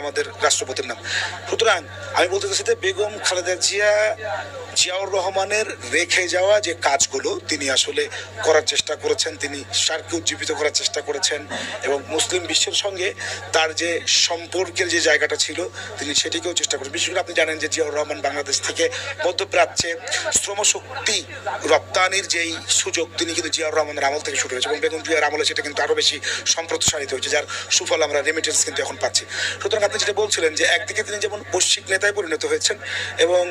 আমাদের রাষ্ট্রপতির নাম। সুতরাং আমি বলতে চাচ্ছি যে বেগম খালেদা জিয়া জিয়াউর রহমানের রেখে যাওয়া যে কাজগুলো তিনি আসলে করার চেষ্টা করেছেন, তিনি সার্ককে উজ্জীবিত করার চেষ্টা করেছেন এবং মুসলিম বিশ্বের সঙ্গে তার যে সম্পর্কের যে জায়গাটা ছিল তিনি সেটিকেও চেষ্টা করেন। বিশেষ করে আপনি জানেন যে জিয়াউর রহমান বাংলাদেশ থেকে মধ্যপ্রাচ্যে শ্রমশক্তি রপ্তানির যেই সুযোগ তিনি কিন্তু জিয়াউর রহমানের আমল থেকে শুরু হয়েছে এবং বেগম জিয়ার আমলে সেটা কিন্তু আরও বেশি সম্প্রসারিত হয়েছে, যার সুফল আমরা রেমিটেন্স কিন্তু এখন পাচ্ছি। সুতরাং আপনি যেটা বলছিলেন যে একদিকে তিনি যেমন বৈশ্বিক নেতায় পরিণত হয়েছেন এবং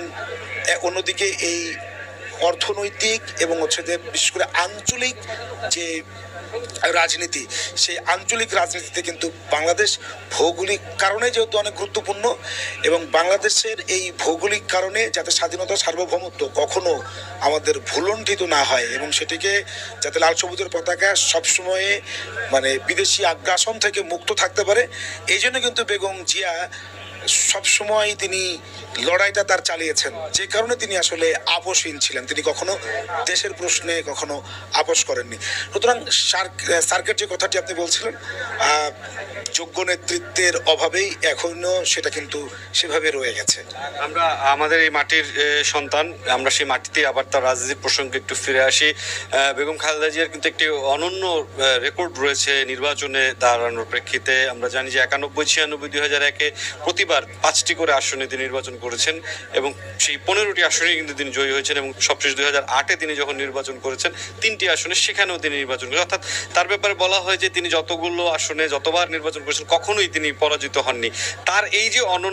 অন্যদিকে এই অর্থনৈতিক এবং যে বিশেষ করে আঞ্চলিক যে রাজনীতি, সেই আঞ্চলিক রাজনীতিতে কিন্তু বাংলাদেশ ভৌগোলিক কারণে যেহেতু অনেক গুরুত্বপূর্ণ এবং বাংলাদেশের এই ভৌগোলিক কারণে যাতে স্বাধীনতা সার্বভৌমত্ব কখনো আমাদের ভুলণ্ঠিত না হয় এবং সেটিকে যাতে লাল সবুজের পতাকা সবসময়ে বিদেশি আগ্রাসন থেকে মুক্ত থাকতে পারে, এই জন্য কিন্তু বেগম জিয়া সবসময় তিনি লড়াইটা তার চালিয়েছেন, যে কারণে তিনি আসলে আপোষহীন ছিলেন, তিনি কখনো দেশের প্রশ্নে কখনো আপোষ করেননি। সুতরাং সার্কের যে কথাটি আপনি বলছিলেন, যোগ্য নেতৃত্বের অভাবেই এখনো সেটা কিন্তু সেভাবে রয়ে গেছে। আমরা আমাদের এই মাটির সন্তান, আমরা সেই মাটিতে আবার তার রাজনীতির প্রসঙ্গে একটু ফিরে আসি। বেগম খালেদা জিয়ার কিন্তু একটি অনন্য রেকর্ড রয়েছে নির্বাচনে দাঁড়ানোর প্রেক্ষিতে। আমরা জানি যে 91, 96, 2001-এ প্রতিবার 5টি করে আসনে তিনি নির্বাচন করেছেন এবং সেই 15টি আসনে কিন্তু তিনি জয়ী হয়েছেন এবং সবশেষ 2008-এ তিনি যখন নির্বাচন করেছেন 3টি আসনে, সেখানেও তিনি নির্বাচন করেছেন। অর্থাৎ তার ব্যাপারে বলা হয় যে তিনি যতগুলো আসনে যতবার নির্বাচন করেছেন কখনোই তিনি পরাজিত হননি। তার এই যে অনন্য